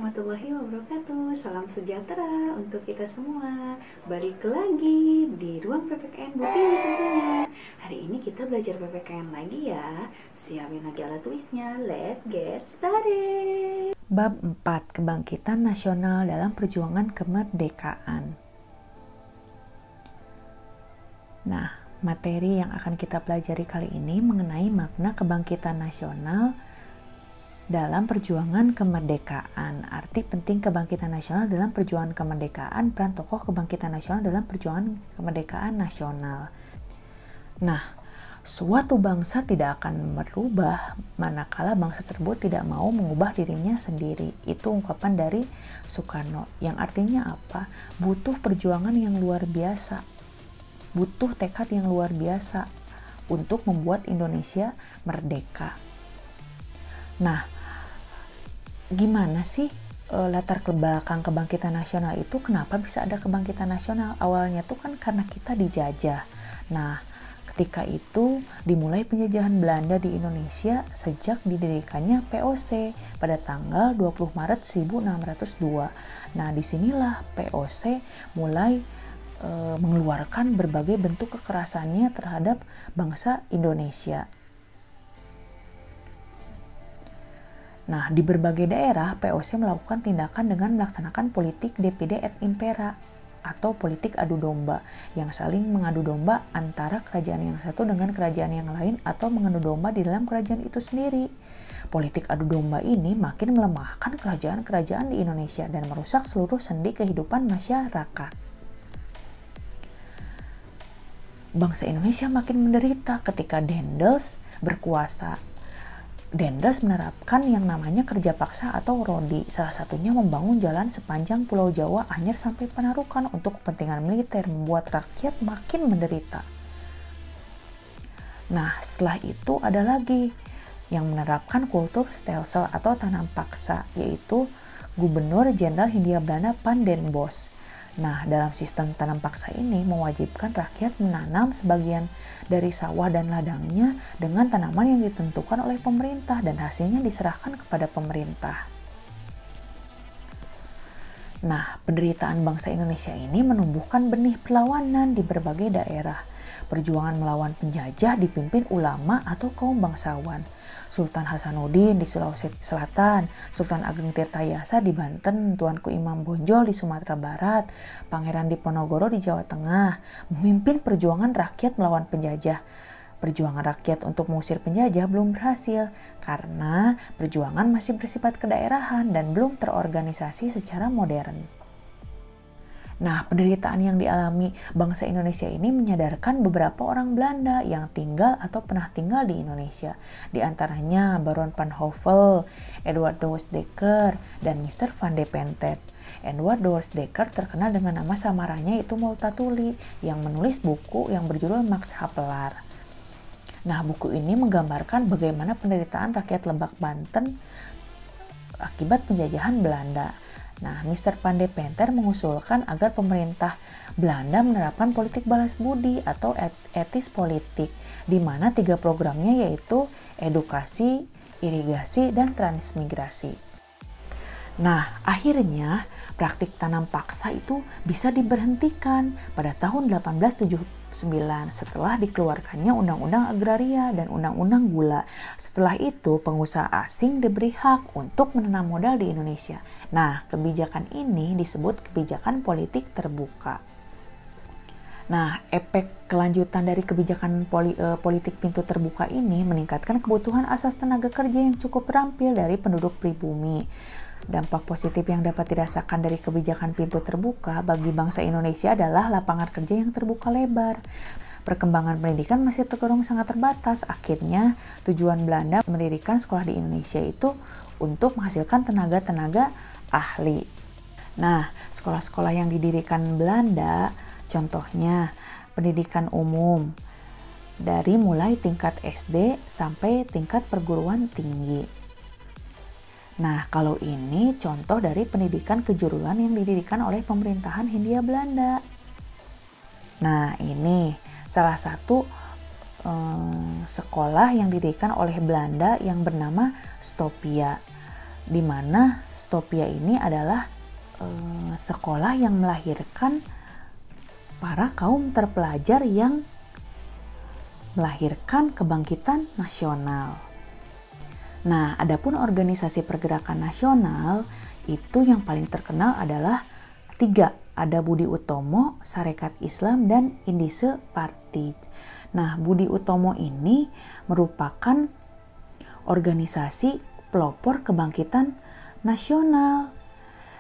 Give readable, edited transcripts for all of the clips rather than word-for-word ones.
warahmatullahi wabarakatuh. Salam sejahtera untuk kita semua. Balik lagi di ruang PPKN Bu Tini tentunya. Hari ini kita belajar PPKN lagi ya. Siapin lagi alat tulisnya. Let's get started. Bab 4. Kebangkitan Nasional dalam Perjuangan Kemerdekaan. Nah, materi yang akan kita pelajari kali ini mengenai makna kebangkitan nasional dalam perjuangan kemerdekaan. Arti penting kebangkitan nasional dalam perjuangan kemerdekaan, peran tokoh kebangkitan nasional dalam perjuangan kemerdekaan nasional. Nah, suatu bangsa tidak akan berubah manakala bangsa tersebut tidak mau mengubah dirinya sendiri. Itu ungkapan dari Soekarno, yang artinya apa? Butuh perjuangan yang luar biasa, butuh tekad yang luar biasa untuk membuat Indonesia merdeka. Nah, gimana sih latar belakang kebangkitan nasional itu? Kenapa bisa ada kebangkitan nasional? Awalnya tuh kan karena kita dijajah. Nah, ketika itu dimulai penjajahan Belanda di Indonesia sejak didirikannya POC pada tanggal 20 Maret 1602. Nah, disinilah POC mulai mengeluarkan berbagai bentuk kekerasannya terhadap bangsa Indonesia. Nah, di berbagai daerah, POC melakukan tindakan dengan melaksanakan politik Divide et Impera atau politik adu domba, yang saling mengadu domba antara kerajaan yang satu dengan kerajaan yang lain atau mengadu domba di dalam kerajaan itu sendiri. Politik adu domba ini makin melemahkan kerajaan-kerajaan di Indonesia dan merusak seluruh sendi kehidupan masyarakat. Bangsa Indonesia makin menderita ketika Daendels berkuasa. Daendels menerapkan yang namanya kerja paksa atau rodi, salah satunya membangun jalan sepanjang Pulau Jawa Anyer sampai Panarukan untuk kepentingan militer, membuat rakyat makin menderita. Nah, setelah itu ada lagi yang menerapkan kultur stelsel atau tanam paksa, yaitu Gubernur Jenderal Hindia Belanda Van den Bosch. Nah, dalam sistem tanam paksa ini mewajibkan rakyat menanam sebagian dari sawah dan ladangnya dengan tanaman yang ditentukan oleh pemerintah dan hasilnya diserahkan kepada pemerintah. Nah, penderitaan bangsa Indonesia ini menumbuhkan benih perlawanan di berbagai daerah. Perjuangan melawan penjajah dipimpin ulama atau kaum bangsawan. Sultan Hasanuddin di Sulawesi Selatan, Sultan Ageng Tirtayasa di Banten, Tuanku Imam Bonjol di Sumatera Barat, Pangeran Diponegoro di Jawa Tengah, memimpin perjuangan rakyat melawan penjajah. Perjuangan rakyat untuk mengusir penjajah belum berhasil karena perjuangan masih bersifat kedaerahan dan belum terorganisasi secara modern. Nah, penderitaan yang dialami bangsa Indonesia ini menyadarkan beberapa orang Belanda yang tinggal atau pernah tinggal di Indonesia. Di antaranya Baron van Hove, Edward de Westdekker, dan Mr. van de Pentet. Edward de Westdekker terkenal dengan nama samarannya yaitu Multatuli, yang menulis buku yang berjudul Max Havelaar. Nah, buku ini menggambarkan bagaimana penderitaan rakyat Lebak, Banten akibat penjajahan Belanda. Nah, Mr. van de Pentet mengusulkan agar pemerintah Belanda menerapkan politik balas budi atau etis politik, di mana 3 programnya yaitu edukasi, irigasi, dan transmigrasi. Nah, akhirnya praktik tanam paksa itu bisa diberhentikan pada tahun 1879 setelah dikeluarkannya Undang-Undang Agraria dan Undang-Undang Gula. Setelah itu, pengusaha asing diberi hak untuk menanam modal di Indonesia. Nah, kebijakan ini disebut kebijakan politik terbuka. Nah, efek kelanjutan dari kebijakan politik pintu terbuka ini meningkatkan kebutuhan asas tenaga kerja yang cukup terampil dari penduduk pribumi. Dampak positif yang dapat dirasakan dari kebijakan pintu terbuka bagi bangsa Indonesia adalah lapangan kerja yang terbuka lebar. Perkembangan pendidikan masih tergolong sangat terbatas. Akhirnya, tujuan Belanda mendirikan sekolah di Indonesia itu untuk menghasilkan tenaga-tenaga ahli. Nah, sekolah-sekolah yang didirikan Belanda, contohnya pendidikan umum, dari mulai tingkat SD sampai tingkat perguruan tinggi. Nah, kalau ini contoh dari pendidikan kejuruan yang didirikan oleh pemerintahan Hindia Belanda. Nah, ini salah satu sekolah yang didirikan oleh Belanda yang bernama Stopia. di mana Stopia ini adalah sekolah yang melahirkan para kaum terpelajar yang melahirkan kebangkitan nasional. Nah, adapun organisasi pergerakan nasional itu yang paling terkenal adalah 3. Ada Budi Utomo, Sarekat Islam, dan Indische Partij. Nah, Budi Utomo ini merupakan organisasi pelopor kebangkitan nasional,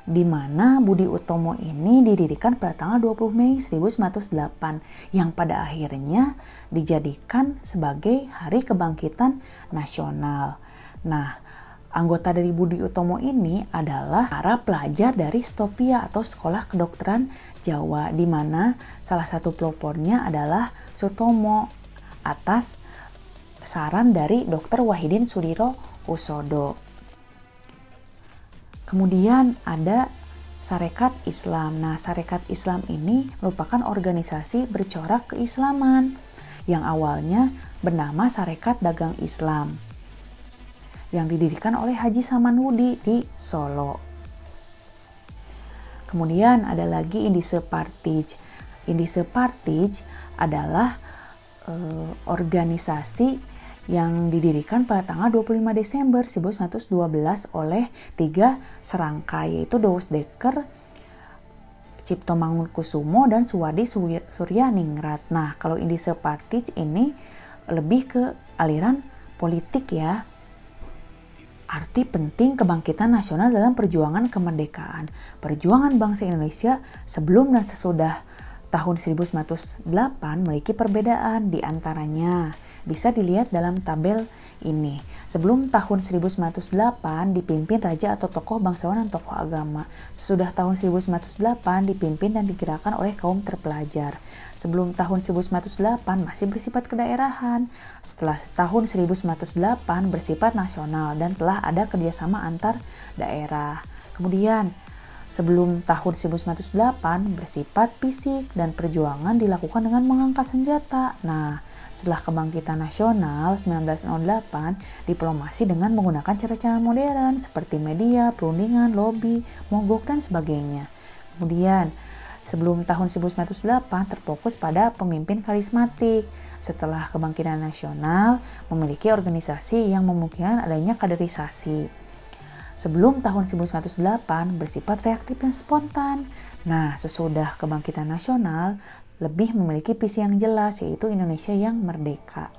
di mana Budi Utomo ini didirikan pada tanggal 20 Mei 1908 yang pada akhirnya dijadikan sebagai Hari Kebangkitan Nasional. Nah, anggota dari Budi Utomo ini adalah para pelajar dari Stopia atau Sekolah Kedokteran Jawa, di mana salah satu pelopornya adalah Sutomo atas saran dari Dr. Wahidin Sudirohusodo. Kemudian ada Sarekat Islam. Nah, Sarekat Islam ini merupakan organisasi bercorak keislaman yang awalnya bernama Sarekat Dagang Islam yang didirikan oleh Haji Samanhudi di Solo. Kemudian ada lagi Indische Partij. Indische Partij adalah organisasi yang didirikan pada tanggal 25 Desember 1912 oleh 3 serangkai, yaitu Douws Dekker, Cipto Mangunkusumo, dan Suwardi Suryaningrat. Nah, kalau Indische Partij ini lebih ke aliran politik ya. Arti penting kebangkitan nasional dalam perjuangan kemerdekaan. Perjuangan bangsa Indonesia sebelum dan sesudah tahun 1908 memiliki perbedaan, di antaranya bisa dilihat dalam tabel ini. Sebelum tahun 1908 dipimpin raja atau tokoh bangsawan dan tokoh agama. Sesudah tahun 1908 dipimpin dan digerakkan oleh kaum terpelajar. Sebelum tahun 1908 masih bersifat kedaerahan. Setelah tahun 1908 bersifat nasional dan telah ada kerjasama antar daerah. Kemudian sebelum tahun 1908 bersifat fisik dan perjuangan dilakukan dengan mengangkat senjata. Nah, setelah kebangkitan nasional 1908, diplomasi dengan menggunakan cara-cara modern seperti media, perundingan, lobby, mogok, dan sebagainya. Kemudian, sebelum tahun 1908 terfokus pada pemimpin karismatik. Setelah kebangkitan nasional, memiliki organisasi yang memungkinkan adanya kaderisasi. Sebelum tahun 1908 bersifat reaktif dan spontan. Nah, sesudah kebangkitan nasional, lebih memiliki visi yang jelas, yaitu Indonesia yang merdeka.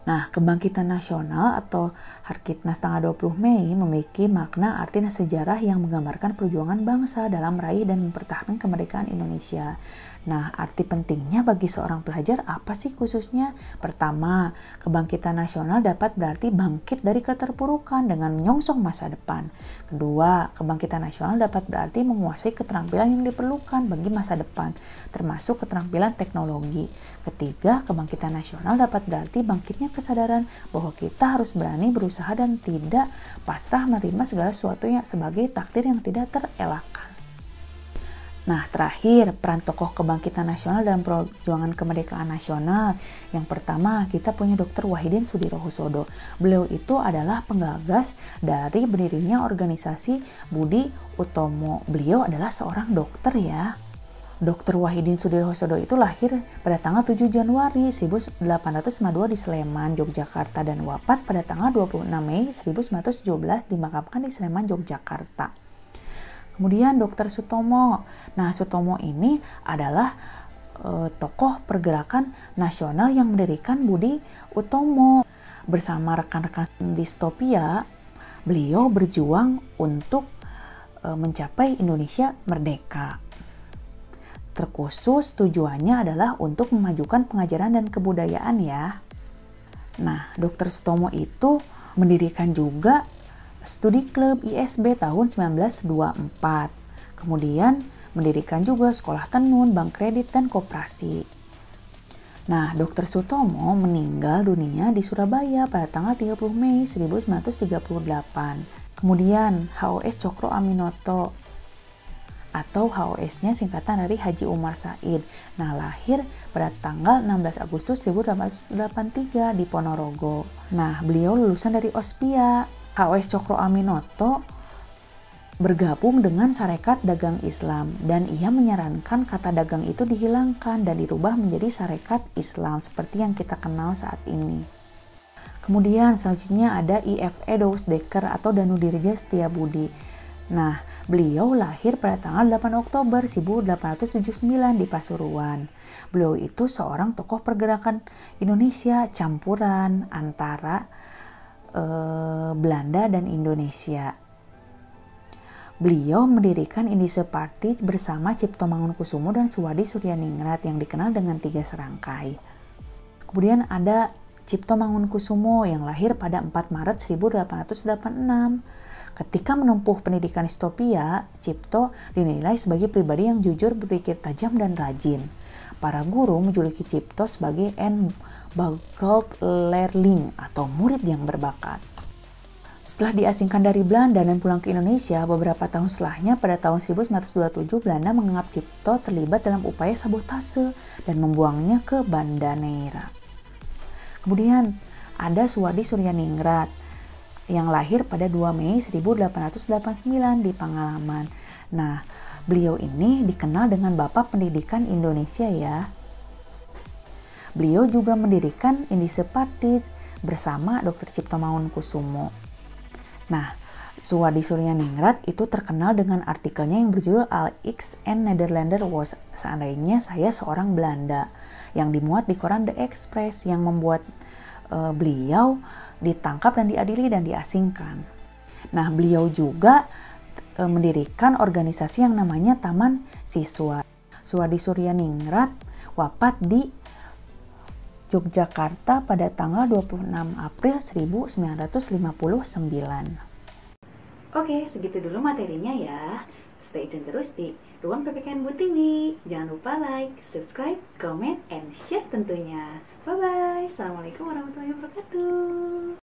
Nah, kebangkitan nasional atau Harkitnas tanggal 20 Mei memiliki makna, arti, dan sejarah yang menggambarkan perjuangan bangsa dalam meraih dan mempertahankan kemerdekaan Indonesia. Nah, arti pentingnya bagi seorang pelajar apa sih khususnya? Pertama, kebangkitan nasional dapat berarti bangkit dari keterpurukan dengan menyongsong masa depan. Kedua, kebangkitan nasional dapat berarti menguasai keterampilan yang diperlukan bagi masa depan, termasuk keterampilan teknologi. Ketiga, kebangkitan nasional dapat berarti bangkitnya kesadaran bahwa kita harus berani berusaha dan tidak pasrah menerima segala sesuatu yang sebagai takdir yang tidak terelakkan. Nah, terakhir, peran tokoh kebangkitan nasional dalam perjuangan kemerdekaan nasional. Yang pertama, kita punya Dr. Wahidin Sudirohusodo. Beliau itu adalah penggagas dari berdirinya organisasi Budi Utomo. Beliau adalah seorang dokter ya. Dr. Wahidin Sudirohusodo itu lahir pada tanggal 7 Januari 1852 di Sleman, Yogyakarta, dan wafat pada tanggal 26 Mei 1917 dimakamkan di Sleman, Yogyakarta. Kemudian Dr. Sutomo. Nah, Sutomo ini adalah tokoh pergerakan nasional yang mendirikan Budi Utomo. Bersama rekan-rekan di Stopia, beliau berjuang untuk mencapai Indonesia merdeka. Terkhusus tujuannya adalah untuk memajukan pengajaran dan kebudayaan ya. Nah, Dr. Sutomo itu mendirikan juga Studi Klub ISB tahun 1924. Kemudian mendirikan juga sekolah tenun, bank kredit, dan koperasi. Nah, Dr. Sutomo meninggal dunia di Surabaya pada tanggal 30 Mei 1938. Kemudian HOS Cokro Aminoto atau HOS-nya singkatan dari Haji Umar Said. Nah, lahir pada tanggal 16 Agustus 1883 di Ponorogo. Nah, beliau lulusan dari Ospia H.O.S. Cokro Aminoto bergabung dengan Sarekat Dagang Islam dan ia menyarankan kata dagang itu dihilangkan dan dirubah menjadi Sarekat Islam seperti yang kita kenal saat ini. Kemudian selanjutnya ada I.F.E. Douwes-Dekker atau Danudirja Setiabudi. Nah, beliau lahir pada tanggal 8 Oktober 1879 di Pasuruan. Beliau itu seorang tokoh pergerakan Indonesia campuran antara Belanda dan Indonesia. Beliau mendirikan Indische Party bersama Cipto Mangunkusumo dan Suwadi Suryaningrat yang dikenal dengan 3 serangkai. Kemudian ada Cipto Mangunkusumo yang lahir pada 4 Maret 1886. Ketika menempuh pendidikan Stopia, Cipto dinilai sebagai pribadi yang jujur, berpikir tajam, dan rajin. Para guru menjuluki Cipto sebagai Een Begaafd Leerling atau murid yang berbakat. Setelah diasingkan dari Belanda dan pulang ke Indonesia, beberapa tahun setelahnya pada tahun 1927 Belanda menganggap Cipto terlibat dalam upaya sabotase dan membuangnya ke Banda Neira. Kemudian ada Suwadi Suryaningrat yang lahir pada 2 Mei 1889 di Pangalaman. Nah, beliau ini dikenal dengan Bapak Pendidikan Indonesia ya. Beliau juga mendirikan Indische Party bersama Dr. Cipto Mangunkusumo. Nah, Suwadi Suryaningrat itu terkenal dengan artikelnya yang berjudul Al Ik en Nederlander was, seandainya saya seorang Belanda, yang dimuat di koran The Express, yang membuat beliau ditangkap dan diadili dan diasingkan. Nah, beliau juga mendirikan organisasi yang namanya Taman Siswa. Suwadi Suryaningrat wafat di Yogyakarta pada tanggal 26 April 1959. Oke, segitu dulu materinya ya. Stay tune terus di Ruang PPKN Bu Tiwi. Jangan lupa like, subscribe, comment, and share tentunya. Bye-bye. Assalamualaikum warahmatullahi wabarakatuh.